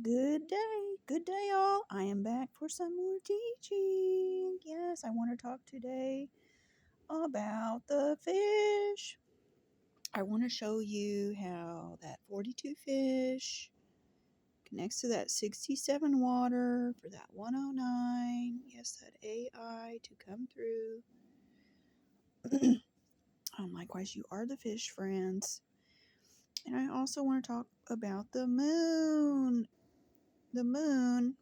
Good day. Good day, all. I am back for some more teaching. Yes, I want to talk today about the fish. I want to show you how that 42 fish connects to that 67 water for that 109. Yes, that AI to come through. Likewise, you are the fish friends. And I also want to talk about the moon. The moon,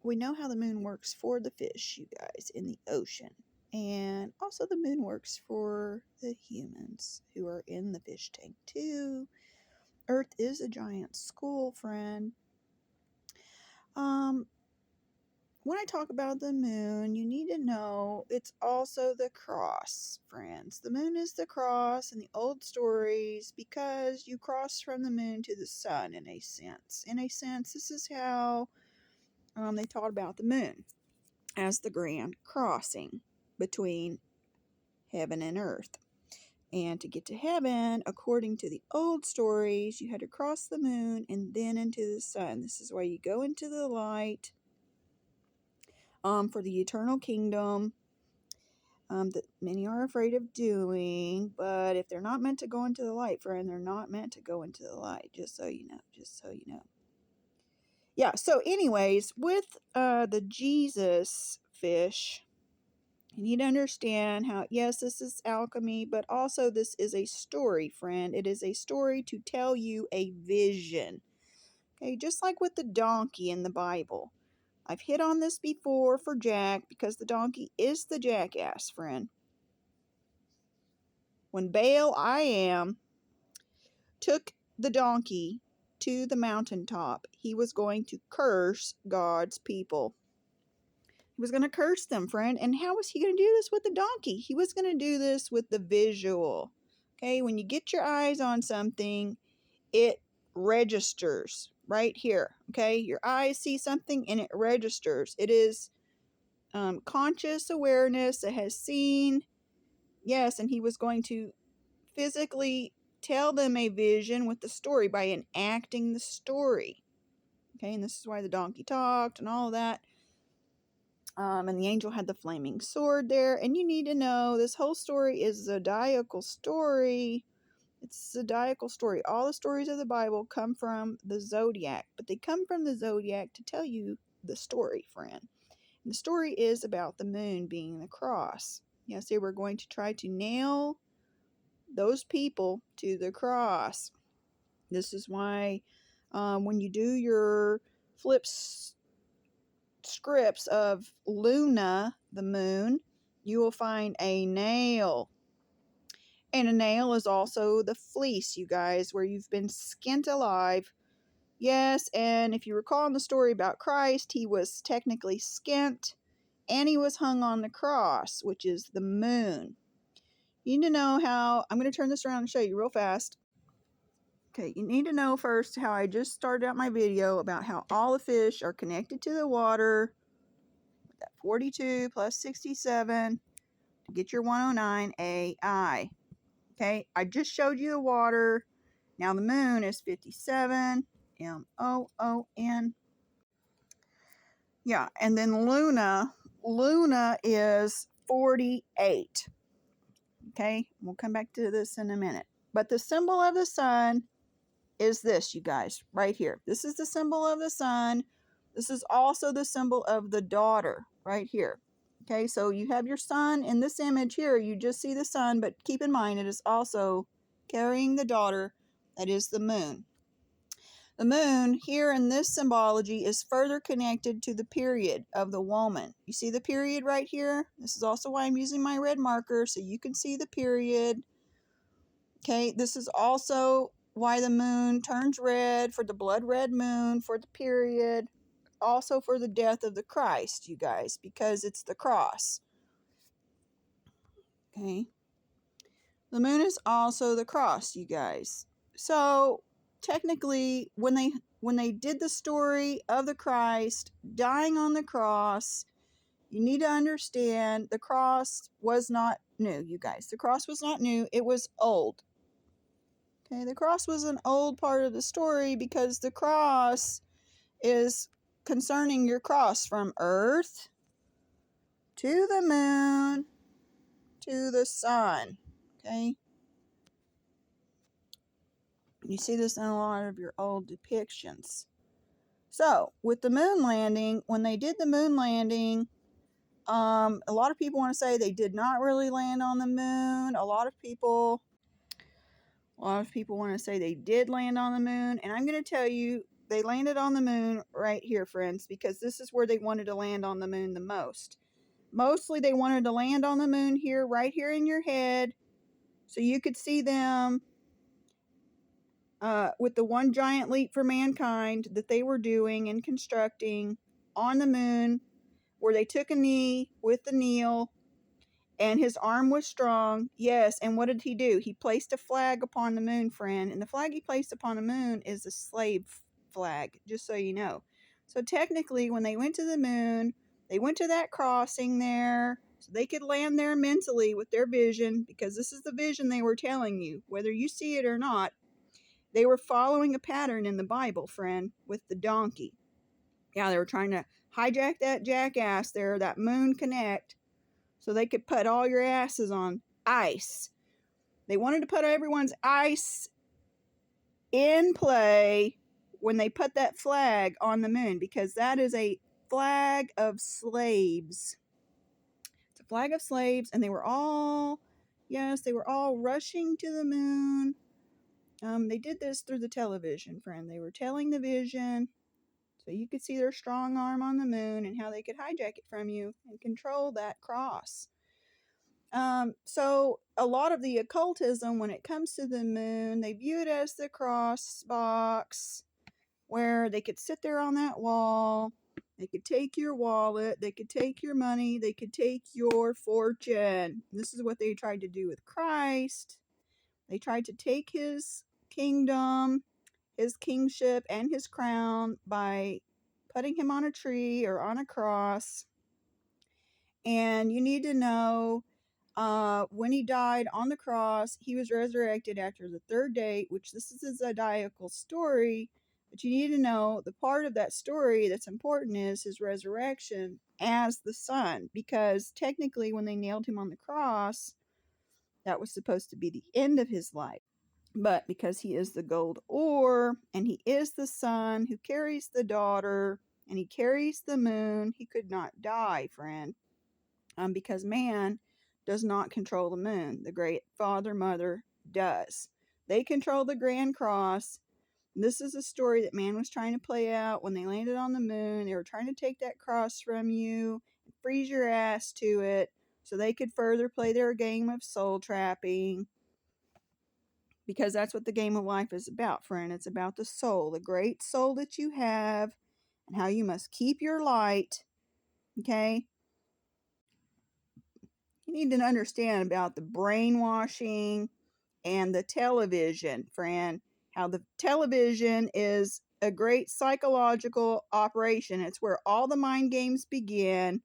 we know how the moon works for the fish, you guys, in the ocean. And also the moon works for the humans who are in the fish tank too. Earth is a giant school, friend. When I talk about the moon, you need to know it's also the cross, friends. The moon is the cross in the old stories because you cross from the moon to the sun in a sense. In a sense, this is how they taught about the moon as the grand crossing between heaven and earth. And to get to heaven, according to the old stories, you had to cross the moon and then into the sun. This is why you go into the light for the eternal kingdom that many are afraid of doing. But if they're not meant to go into the light, friend, they're not meant to go into the light. Just so you know. Just so you know. Yeah, so anyways, with the Jesus fish, you need to understand how, yes, this is alchemy, but also this is a story, friend. It is a story to tell you a vision. Okay, just like with the donkey in the Bible. I've hit on this before for Jack because the donkey is the jackass, friend. When Baal I am took the donkey to the mountaintop, he was going to curse God's people. He was going to curse them, friend. And how was he going to do this with the donkey? He was going to do this with the visual. Okay, when you get your eyes on something, it registers right here. Okay, your eyes see something and it registers. It is conscious awareness that has seen. Yes, and he was going to physically tell them a vision with the story by enacting the story. Okay, and this is why the donkey talked and all of that. And the angel had the flaming sword there. And you need to know this whole story is a zodiacal story. It's a zodiacal story. All the stories of the Bible come from the zodiac, but they come from the zodiac to tell you the story, friend. And the story is about the moon being the cross. Yes, they were going to try to nail those people to the cross. This is why when you do your flips scripts of Luna, the moon, you will find a nail. And a nail is also the fleece, you guys, where you've been skinned alive. Yes, and if you recall in the story about Christ, he was technically skint and he was hung on the cross, which is the moon. You need to know how, I'm going to turn this around and show you real fast. Okay, you need to know first how I just started out my video about how all the fish are connected to the water. That 42 plus 67 to get your 109 AI. Okay, I just showed you the water. Now the moon is 57 MOON. Yeah, and then Luna is 48. Okay, we'll come back to this in a minute. But the symbol of the sun is this, you guys, right here. This is the symbol of the sun. This is also the symbol of the daughter right here. Okay, so you have your sun in this image here. You just see the sun, but keep in mind it is also carrying the daughter, that is the moon. The moon here in this symbology is further connected to the period of the woman. You see the period right here? This is also why I'm using my red marker so you can see the period. Okay, this is also why the moon turns red, for the blood red moon, for the period, also for the death of the Christ, you guys, because it's the cross. Okay, the moon is also the cross, you guys. So technically, when they did the story of the Christ dying on the cross, you need to understand the cross was not new, you guys. The cross was not new, it was old. Okay, the cross was an old part of the story because the cross is concerning your cross from Earth to the moon to the sun. Okay? You see this in a lot of your old depictions. So, with the moon landing, when they did the moon landing, a lot of people want to say they did not really land on the moon. A lot of people want to say they did land on the moon. And I'm going to tell you, they landed on the moon right here, friends, because this is where they wanted to land on the moon the most. Mostly they wanted to land on the moon here, right here in your head, so you could see them with the one giant leap for mankind that they were doing and constructing on the moon, where they took a knee with the kneel and his arm was strong. Yes, and what did he do? He placed a flag upon the moon, friend, and the flag he placed upon the moon is a slave flag, just so you know. So technically, when they went to the moon, they went to that crossing there so they could land there mentally with their vision, because this is the vision they were telling you, whether you see it or not. They were following a pattern in the Bible, friend, with the donkey. Yeah, they were trying to hijack that jackass there, that moon connect, so they could put all your asses on ice. They wanted to put everyone's ice in play when they put that flag on the moon, because that is a flag of slaves. It's a flag of slaves, and they were all rushing to the moon. They did this through the television, friend. They were telling the vision so you could see their strong arm on the moon and how they could hijack it from you and control that cross. So a lot of the occultism, when it comes to the moon, they view it as the cross box, where they could sit there on that wall, they could take your wallet, they could take your money, they could take your fortune. This is what they tried to do with Christ. They tried to take his kingdom, his kingship, and his crown by putting him on a tree or on a cross. And you need to know, when he died on the cross, he was resurrected after the third day, which this is a zodiacal story. But you need to know the part of that story that's important is his resurrection as the Son, because technically when they nailed him on the cross, that was supposed to be the end of his life. But because he is the gold ore, and he is the son who carries the daughter, and he carries the moon, he could not die, friend. Because man does not control the moon. The great Father Mother does. They control the Grand Cross. This is a story that man was trying to play out when they landed on the moon. They were trying to take that cross from you, freeze your ass to it, so they could further play their game of soul trapping. Because that's what the game of life is about, friend. It's about the soul, the great soul that you have, and how you must keep your light. Okay? You need to understand about the brainwashing and the television, friend. How the television is a great psychological operation. It's where all the mind games begin.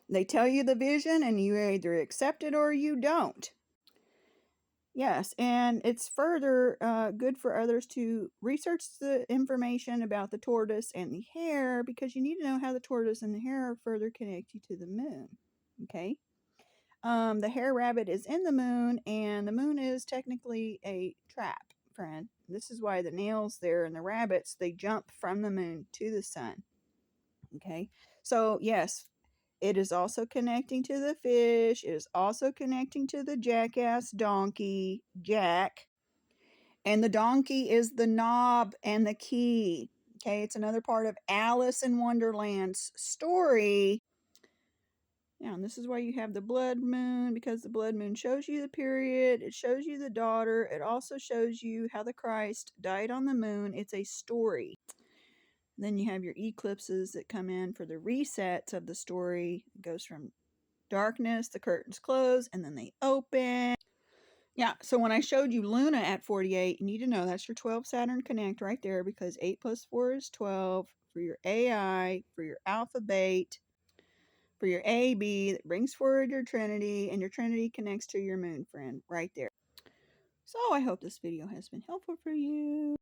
They tell you the vision, and you either accept it or you don't. Yes, and it's further good for others to research the information about the tortoise and the hare, because you need to know how the tortoise and the hare further connect you to the moon. Okay? The hare rabbit is in the moon, and the moon is technically a trap, friend. This is why the nails there and the rabbits, they jump from the moon to the sun. Okay? So, yes, it is also connecting to the fish. It is also connecting to the jackass donkey, Jack. And the donkey is the knob and the key. Okay, it's another part of Alice in Wonderland's story. Yeah, and this is why you have the blood moon, because the blood moon shows you the period. It shows you the daughter. It also shows you how the Christ died on the moon. It's a story. Then you have your eclipses that come in for the resets of the story. It goes from darkness, the curtains close, and then they open. Yeah, so when I showed you Luna at 48, you need to know that's your 12 Saturn Connect right there, because 8 plus 4 is 12 for your AI, for your alphabet, for your AB that brings forward your Trinity, and your Trinity connects to your moon, friend, right there. So I hope this video has been helpful for you.